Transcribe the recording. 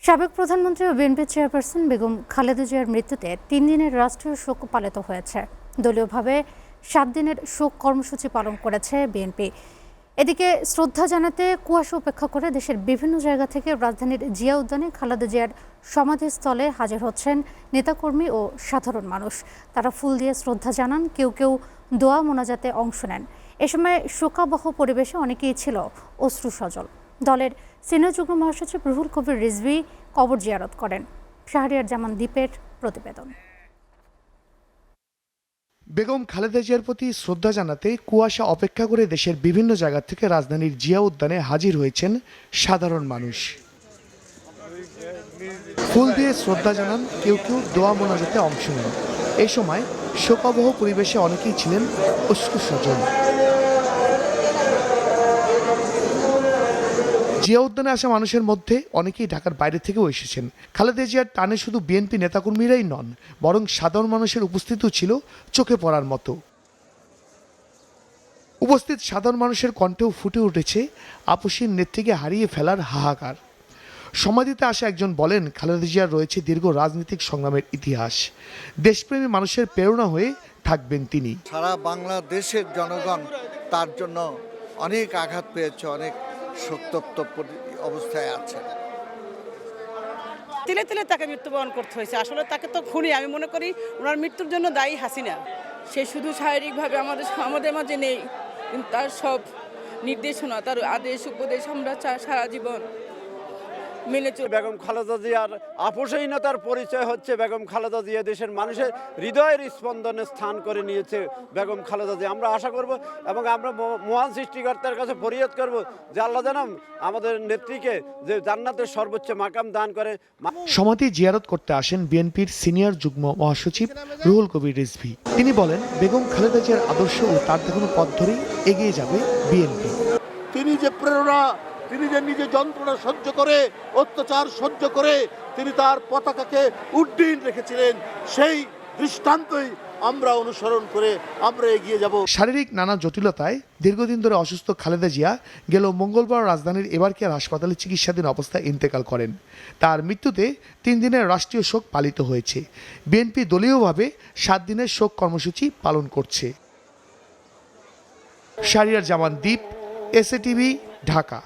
সাবেক প্রধানমন্ত্রী ও BNP chairperson Begum Khaleda জিয়ার মৃত্যুতে ৩ দিনের রাষ্ট্রীয় শোক পালিত হয়েছে। দলীয়ভাবে ৭ দিনের শোক কর্মসূচি পালন করেছে বিএনপি। এদিকে শ্রদ্ধা জানাতে কুয়াশা উপেক্ষা করে দেশের বিভিন্ন জায়গা থেকে রাজধানীর জিয়া উদ্যানে খালেদা জিয়ার সমাধিস্থলে হাজির হচ্ছেন নেতাকর্মী ও সাধারণ মানুষ। তারা ফুল দিয়ে শ্রদ্ধা জানান, কেউ কেউ দোয়া মোনাজাতে অংশ নেন। এ সময় শোকাবহ পরিবেশে অনেকেই ছিল অশ্রুসজল। দলের সিনিয়র যুগ্ম মহাসচিব রুহুল কবির রিজভী কবর জিয়ারত করেন। শাহরিয়ার জামান দ্বীপের প্রতিবেদন। বেগম খালেদা জিয়ার প্রতি শ্রদ্ধা জানাতে কুয়াশা অপেক্ষা করে দেশের বিভিন্ন জায়গা থেকে রাজধানীর জিয়া উদ্যানে হাজির হয়েছেন সাধারণ মানুষ। ফুল দিয়ে শ্রদ্ধা জানান, কেউ কেউ দোয়া মোনাজাতে অংশ নেন। এই সময় শোকাবহ পরিবেশে অনেকেই ছিলেন অশ্রুসজল। জিয়া উদ্যানে আসা মানুষের মধ্যে অনেকেই ঢাকার বাইরে থেকেও এসেছেন। খালেদা জিয়ার টানে শুধু বিএনপি নেতাকর্মীরাই নন, বরং সাধারণ মানুষের উপস্থিতিও ছিল চোখে পড়ার মতো। উপস্থিত সাধারণ মানুষের কণ্ঠেও ফুটে উঠেছে আপসীর নেত্রীকে হারিয়ে ফেলার হাহাকার। সমাধিতে আসা একজন বলেন, খালেদা জিয়ার রয়েছে দীর্ঘ রাজনৈতিক সংগ্রামের ইতিহাস। দেশপ্রেমী মানুষের প্রেরণা হয়ে থাকবেন তিনি। সারা বাংলাদেশের জনগণ তার জন্য অনেক আঘাত পেয়েছে, অনেক শোকতপ্ত অবস্থায় আছে। তিলে তিলে তাকে মৃত্যুবরণ করতে হয়েছে। আসলে তাকে তো খুনি, আমি মনে করি ওনার মৃত্যুর জন্য দায়ী হাসিনা। সে শুধু শারীরিকভাবে আমাদের মাঝে নেই, কিন্তু তার সব নির্দেশনা, তার আদেশ উপদেশ আমরা সারা জীবন মেনে চলি। বেগম খালেদা জিয়ার আপোষহীনতার পরিচয় হচ্ছে বেগম খালেদা জিয়া দেশের মানুষের হৃদয়ের স্পন্দনে স্থান করে নিয়েছে বেগম খালেদা জিয়া। আমরা আশা করব এবং আমরা মহান সৃষ্টিকর্তার কাছে ফরিয়াদ করব যে আল্লাহ জানাম আমাদের নেত্রীকে যে জান্নাতের সর্বোচ্চ মাকাম দান করে। সমাধি জিয়ারত করতে আসেন বিএনপির সিনিয়র যুগ্ম মহাসচিব রুহুল কবির রিজভী। তিনি বলেন, বেগম খালেদা জিয়ার আদর্শ ও তার দেখানো পথ ধরেই এগিয়ে যাবে বিএনপি। তিনি যে প্রেরণা, তিনি যে নিজে যন্ত্রণা সহ্য করে, অত্যাচার সহ্য করে তিনি তার পতাকাকে উড্ডীন রেখেছিলেন, সেই দৃষ্টান্তই আমরা অনুসরণ করে আমরা এগিয়ে যাব। শারীরিক নানা জটিলতায় দীর্ঘদিন ধরে অসুস্থ খালেদা জিয়া গেল মঙ্গলবার রাজধানীর এবারকেয়ার হাসপাতালে চিকিৎসাধীন অবস্থায় ইন্তেকাল করেন। তার মৃত্যুতে 3 দিনের রাষ্ট্রীয় শোক পালিত হয়েছে। বিএনপি দলীয়ভাবে 7 দিনের শোক কর্মসূচি পালন করছে। শাহরিয়ার জামান দ্বীপ, এসএ টিভি, ঢাকা।